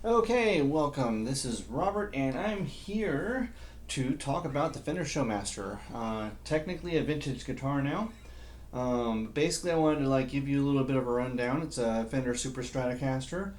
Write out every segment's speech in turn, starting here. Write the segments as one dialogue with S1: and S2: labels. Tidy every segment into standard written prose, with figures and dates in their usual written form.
S1: Okay, welcome. This is Robert, and I'm here to talk about the Fender Showmaster. Technically a vintage guitar now. Basically, I wanted to give you a little bit of a rundown. It's a Fender Super Stratocaster.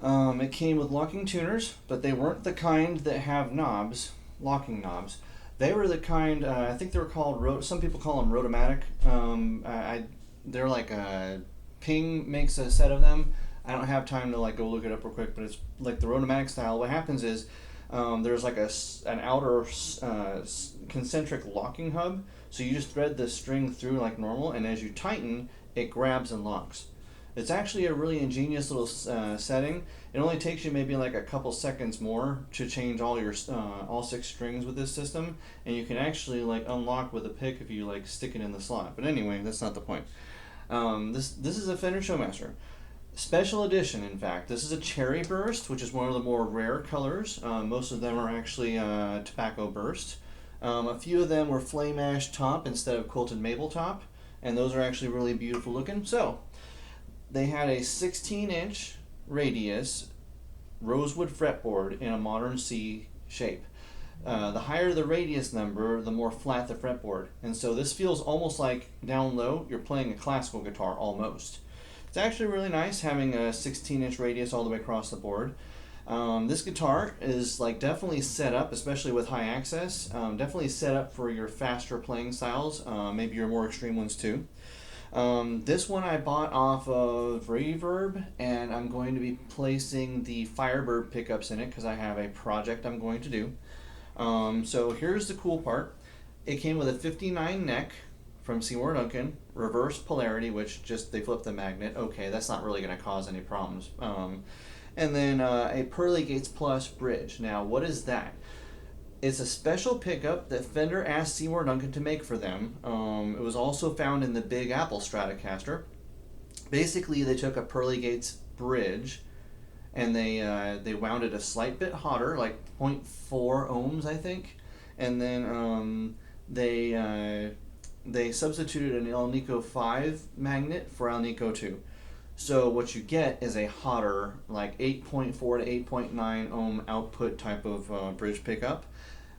S1: It came with locking tuners, but they weren't the kind that have knobs, locking knobs. They were the kind, I think they were called, some people call them Rotomatic. They're like Ping makes a set of them. I don't have time to go look it up real quick, but it's like the Rotomatic style. What happens is there's like an outer concentric locking hub, so you just thread the string through like normal, and as you tighten, it grabs and locks. It's actually a really ingenious little setting. It only takes you maybe like a couple seconds more to change all six strings with this system, and you can actually unlock with a pick if you stick it in the slot. But anyway, that's not the point. This is a Fender Showmaster. Special edition, in fact. This is a cherry burst, which is one of the more rare colors. Most of them are actually tobacco burst. A few of them were flame ash top instead of quilted maple top, and those are actually really beautiful looking. So, they had a 16-inch radius rosewood fretboard in a modern C shape. The higher the radius number, the more flat the fretboard. And so this feels almost like down low, you're playing a classical guitar almost. It's actually really nice having a 16-inch radius all the way across the board. This guitar is definitely set up, especially with high access, definitely set up for your faster playing styles, maybe your more extreme ones too. This one I bought off of Reverb, and I'm going to be placing the Firebird pickups in it because I have a project I'm going to do. So here's the cool part. It came with a 59 neck from Seymour Duncan, reverse polarity, which just they flip the magnet. Okay, that's not really going to cause any problems. And then a Pearly Gates Plus bridge. Now, what is that? It's a special pickup that Fender asked Seymour Duncan to make for them. It was also found in the Big Apple Stratocaster. Basically, they took a Pearly Gates bridge and they wound it a slight bit hotter, like 0.4 ohms, I think, and then they substituted an Alnico 5 magnet for Alnico 2. So what you get is a hotter, like 8.4 to 8.9 ohm output type of bridge pickup.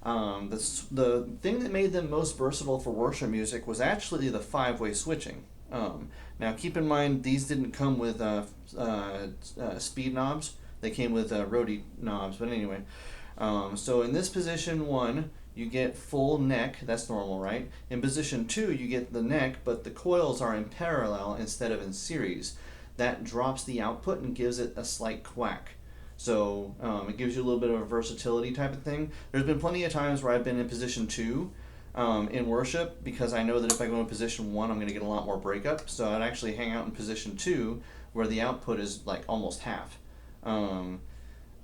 S1: The thing that made them most versatile for worship music was actually the five-way switching. Now keep in mind these didn't come with speed knobs. They came with Rode knobs. But anyway, so in this position 1, you get full neck. That's normal, right? In position 2, you get the neck, but the coils are in parallel instead of in series. That drops the output and gives it a slight quack. So it gives you a little bit of a versatility type of thing. There's been plenty of times where I've been in position 2 in worship because I know that if I go in position 1, I'm going to get a lot more breakup. So I'd actually hang out in position 2 where the output is like almost half. The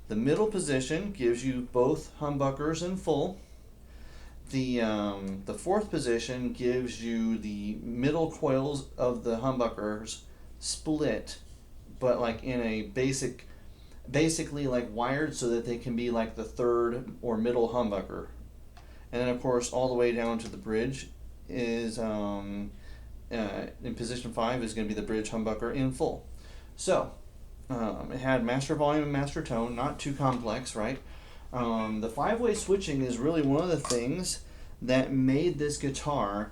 S1: middle position gives you both humbuckers in full. The fourth position gives you the middle coils of the humbuckers split, but like in a basically like wired so that they can be like the third or middle humbucker. And then of course all the way down to the bridge is in position 5 is going to be the bridge humbucker in full. So it had master volume and master tone, not too complex, right? The five-way switching is really one of the things that made this guitar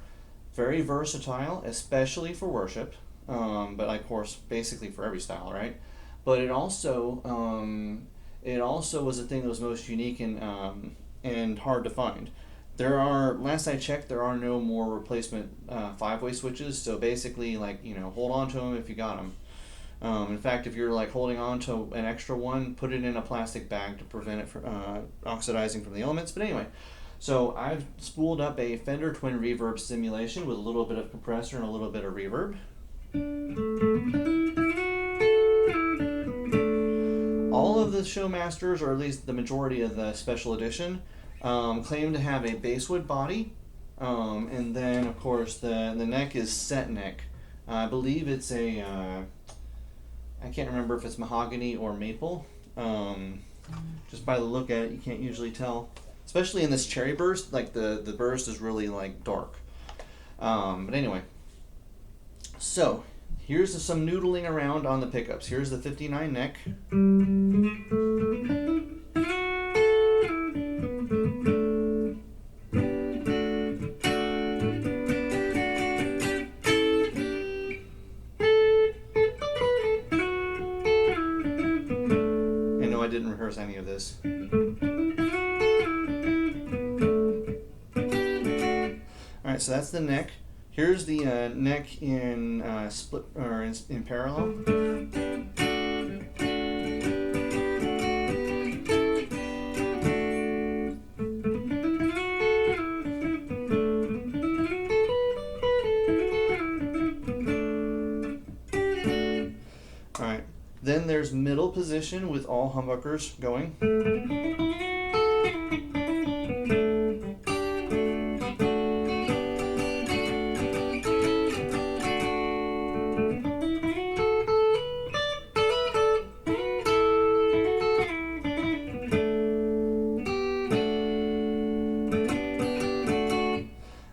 S1: very versatile, especially for worship, but of course basically for every style, right? But it also was the thing that was most unique and hard to find. Last I checked, there are no more replacement five-way switches. So basically, hold on to them if you got them. In fact, if you're holding on to an extra one, put it in a plastic bag to prevent it from oxidizing from the elements. But anyway, so I've spooled up a Fender Twin Reverb simulation with a little bit of compressor and a little bit of reverb. All of the Showmasters, or at least the majority of the special edition, claim to have a basswood body, and then of course the neck is set neck. I believe it's I can't remember if it's mahogany or maple. Just by the look at it, you can't usually tell. Especially in this cherry burst, the burst is really dark. But anyway, so here's some noodling around on the pickups. Here's the 59 neck. And no, I didn't rehearse any of this. Alright, so that's the neck. Here's the neck in split or in parallel. Alright, then there's middle position with all humbuckers going.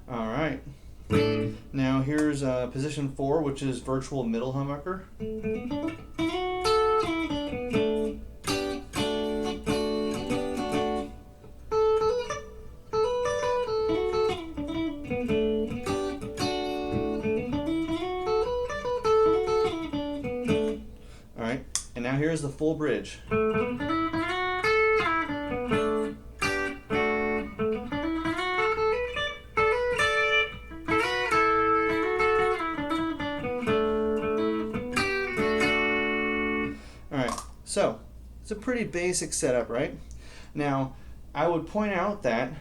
S1: Alright, now here's position 4, which is virtual middle humbucker. Alright, and now here's the full bridge. Alright, so it's a pretty basic setup, right? Now, I would point out that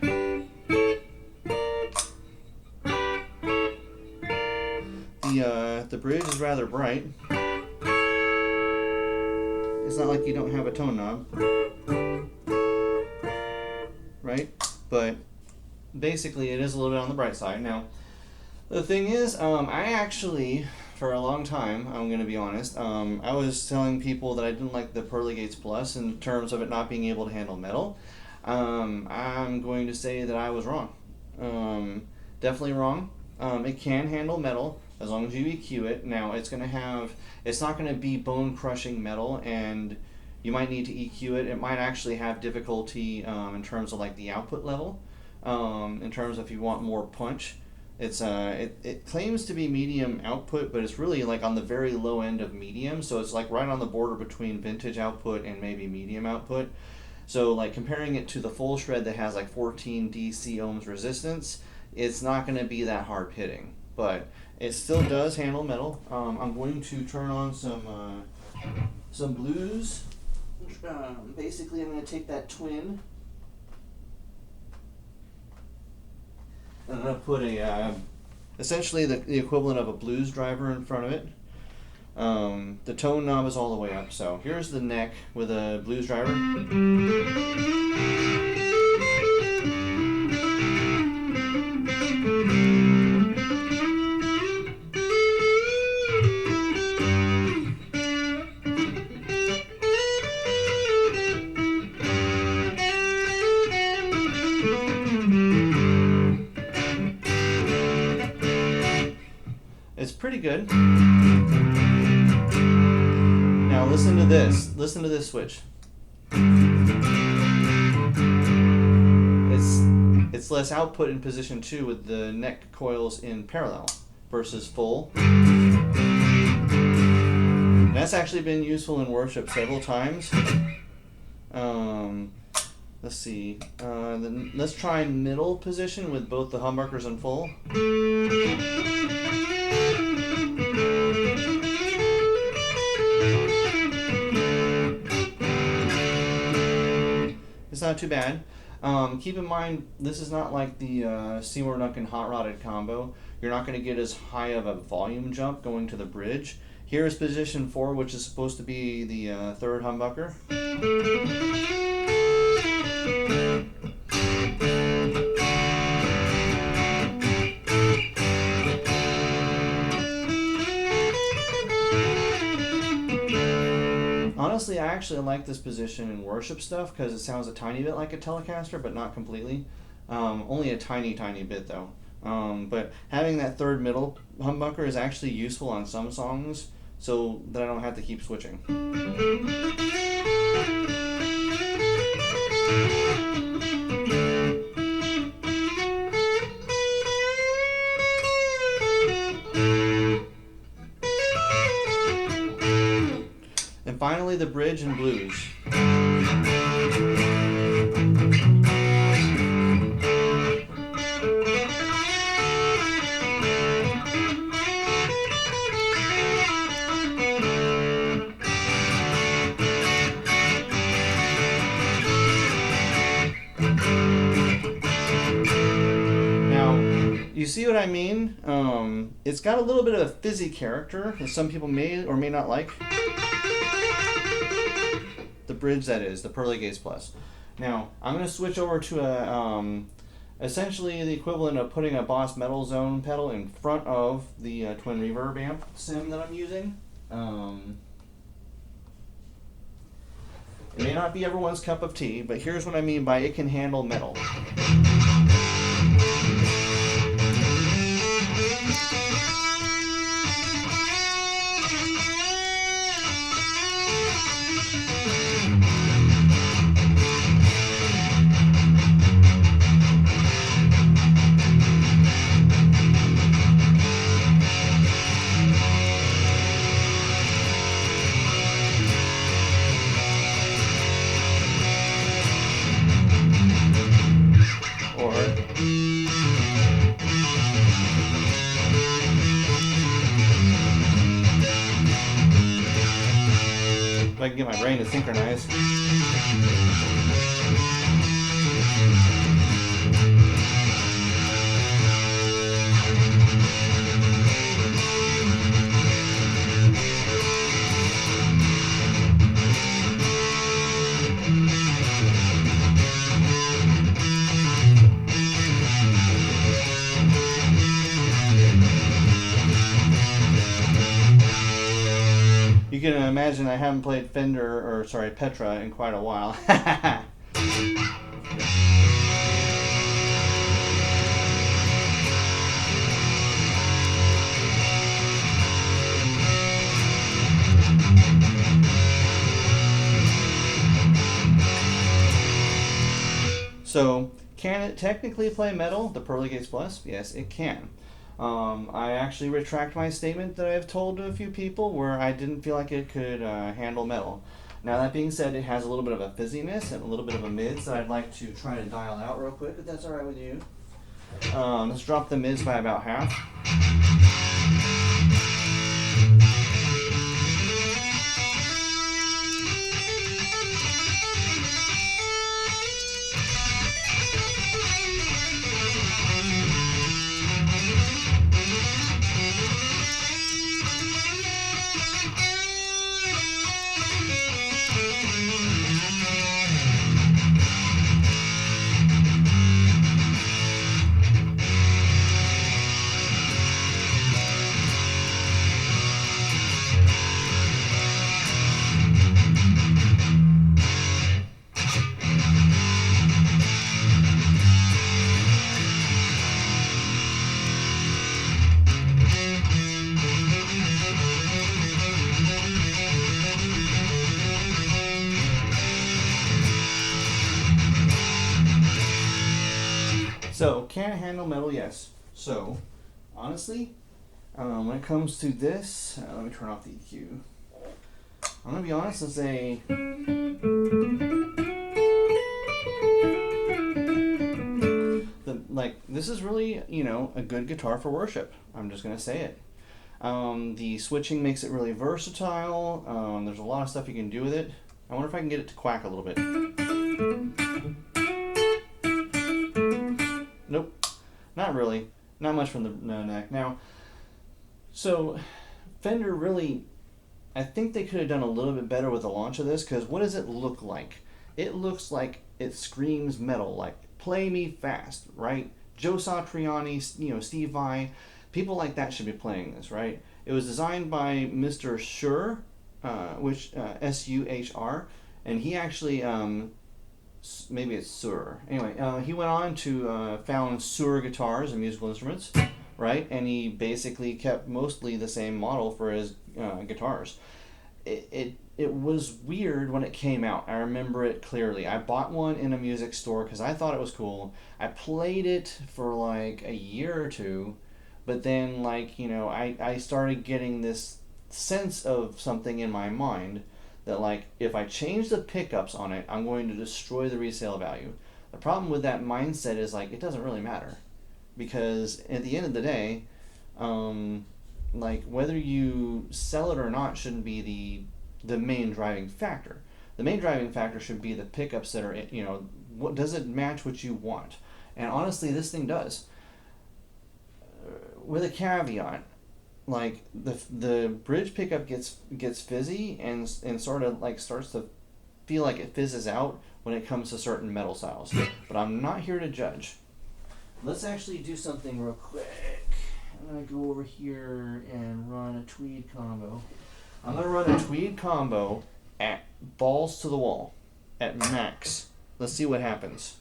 S1: the bridge is rather bright. It's not like you don't have a tone knob, right? But basically it is a little bit on the bright side. Now, the thing is, I actually, for a long time, I'm going to be honest, I was telling people that I didn't like the Pearly Gates Plus in terms of it not being able to handle metal. I'm going to say that I was wrong. Definitely wrong. It can handle metal as long as you EQ it. Now, it's not going to be bone-crushing metal, and you might need to EQ it. It might actually have difficulty in terms of like the output level, in terms of if you want more punch. It claims to be medium output, but it's really like on the very low end of medium, so it's like right on the border between vintage output and maybe medium output. So like comparing it to the full shred that has like 14 DC ohms resistance, it's not going to be that hard hitting, but it still does handle metal. I'm going to turn on some blues. Basically, I'm going to take that twin, and I'm going to put essentially the equivalent of a blues driver in front of it. The tone knob is all the way up, so here's the neck with a blues driver. It's pretty good. Now listen to this. Listen to this switch. It's less output in position 2 with the neck coils in parallel versus full. And that's actually been useful in worship several times. Let's see. Then let's try middle position with both the humbuckers and full. It's not too bad. Keep in mind, this is not like the Seymour Duncan hot rodded combo. You're not going to get as high of a volume jump going to the bridge. Here is position 4, which is supposed to be the third humbucker. Honestly, I actually like this position in worship stuff because it sounds a tiny bit like a Telecaster, but not completely. Only a tiny, tiny bit though. But having that third middle humbucker is actually useful on some songs so that I don't have to keep switching. primarily the bridge and blues. You see what I mean? It's got a little bit of a fizzy character that some people may or may not like. The bridge, that is, the Pearly Gates Plus. Now, I'm going to switch over to a, essentially the equivalent of putting a Boss Metal Zone pedal in front of the twin reverb amp sim that I'm using. It may not be everyone's cup of tea, but here's what I mean by it can handle metal. If I can get my brain to synchronize. You can imagine I haven't played Petra in quite a while. So, can it technically play metal, the Pearly Gates Plus? Yes, it can. I actually retract my statement that I've told to a few people where I didn't feel like it could handle metal. Now, that being said, it has a little bit of a fizziness and a little bit of a mids that I'd like to try to dial out real quick, if that's alright with you. Let's drop the mids by about half. So, can it handle metal? Yes. So, honestly, when it comes to this, let me turn off the EQ. I'm going to be honest and say, this is really, a good guitar for worship. I'm just going to say it. The switching makes it really versatile. There's a lot of stuff you can do with it. I wonder if I can get it to quack a little bit. Nope. Not really. Not much from the neck. Now, so Fender really, I think they could have done a little bit better with the launch of this, because what does it look like? It looks like it screams metal, like play me fast, right? Joe Satriani, Steve Vai, people like that should be playing this, right? It was designed by Mr. Suhr, S-U-H-R, and he actually, maybe it's Suhr. Anyway, he went on to found Suhr Guitars and Musical Instruments, right? And he basically kept mostly the same model for his guitars. It was weird when it came out. I remember it clearly. I bought one in a music store because I thought it was cool. I played it for like a year or two, but then I started getting this sense of something in my mind that like if I change the pickups on it, I'm going to destroy the resale value. The problem with that mindset is like it doesn't really matter, because at the end of the day, like whether you sell it or not shouldn't be the main driving factor. The main driving factor should be the pickups that are, what does it match what you want? And honestly, this thing does. With a caveat, like the bridge pickup gets fizzy and sort of like starts to feel like it fizzes out when it comes to certain metal styles. But I'm not here to judge. Let's actually do something real quick. I'm gonna go over here and run a tweed combo. I'm gonna run a tweed combo at balls to the wall at max. Let's see what happens.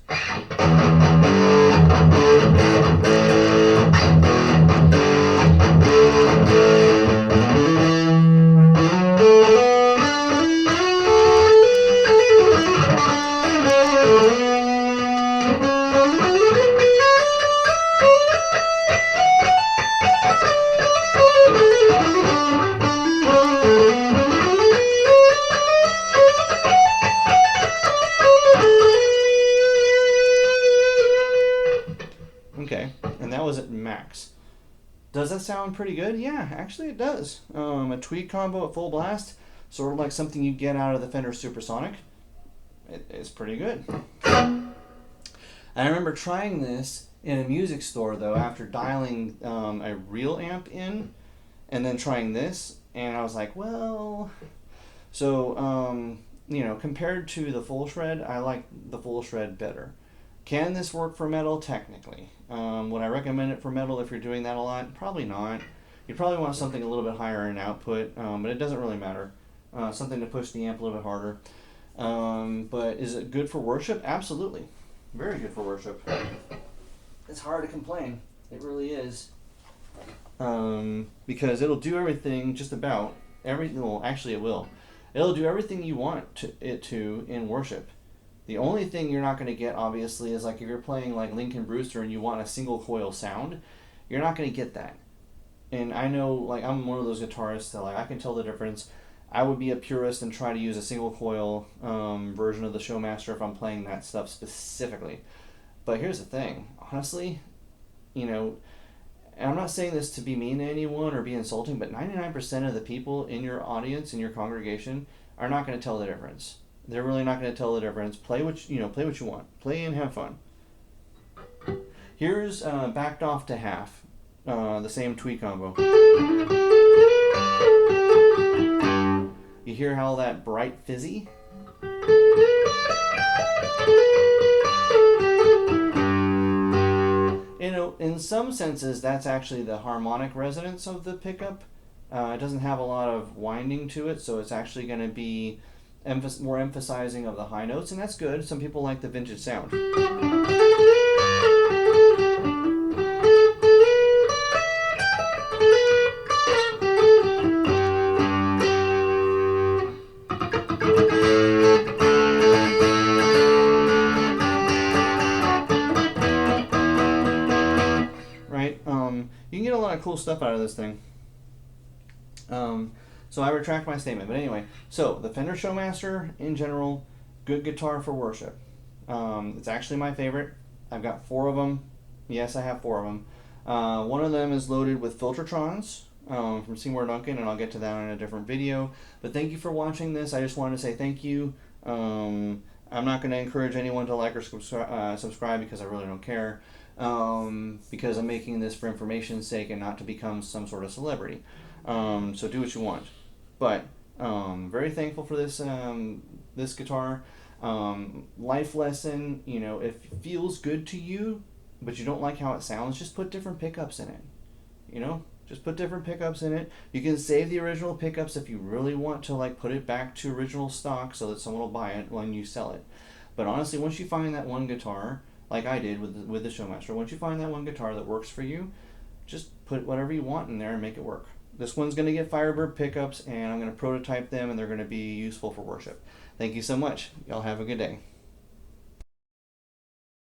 S1: Okay, and that was at max. Does that sound pretty good? Yeah, actually it does. A tweed combo at full blast, sort of like something you get out of the Fender Supersonic. It's pretty good. I remember trying this in a music store though, after dialing a real amp in, and then trying this, and I was like, well, so compared to the full shred, I like the full shred better. Can this work for metal? Technically. Would I recommend it for metal if you're doing that a lot? Probably not. You'd probably want something a little bit higher in output, but it doesn't really matter. Something to push the amp a little bit harder. But is it good for worship? Absolutely. Very good for worship. It's hard to complain. It really is. Because it'll do everything, just about everything. Well, actually it will. It'll do everything you want it to in worship. The only thing you're not going to get, obviously, is like if you're playing like Lincoln Brewster and you want a single coil sound, you're not going to get that. And I know, like, I'm one of those guitarists that, like, I can tell the difference. I would be a purist and try to use a single coil version of the Showmaster if I'm playing that stuff specifically. But here's the thing, honestly, and I'm not saying this to be mean to anyone or be insulting, but 99% of the people in your audience, in your congregation, are not going to tell the difference. They're really not going to tell the difference. Play what you want. Play and have fun. Here's backed off to half, the same tweed combo. You hear how that bright fizzy? In some senses, that's actually the harmonic resonance of the pickup. It doesn't have a lot of winding to it, so it's actually going to be more emphasizing of the high notes, and that's good. Some people like the vintage sound. Right? You can get a lot of cool stuff out of this thing. So I retract my statement. But anyway, so the Fender Showmaster, in general, good guitar for worship. It's actually my favorite. I've got 4 of them. Yes, I have 4 of them. One of them is loaded with Filtertrons from Seymour Duncan, and I'll get to that in a different video. But thank you for watching this. I just wanted to say thank you. I'm not going to encourage anyone to like or subscribe because I really don't care. Because I'm making this for information's sake and not to become some sort of celebrity. So do what you want. But very thankful for this this guitar. Life lesson, if it feels good to you, but you don't like how it sounds, just put different pickups in it. Just put different pickups in it. You can save the original pickups if you really want to, like, put it back to original stock so that someone will buy it when you sell it. But honestly, once you find that one guitar, like I did with the Showmaster, once you find that one guitar that works for you, just put whatever you want in there and make it work. This one's going to get Firebird pickups, and I'm going to prototype them, and they're going to be useful for worship. Thank you so much. Y'all have a good day.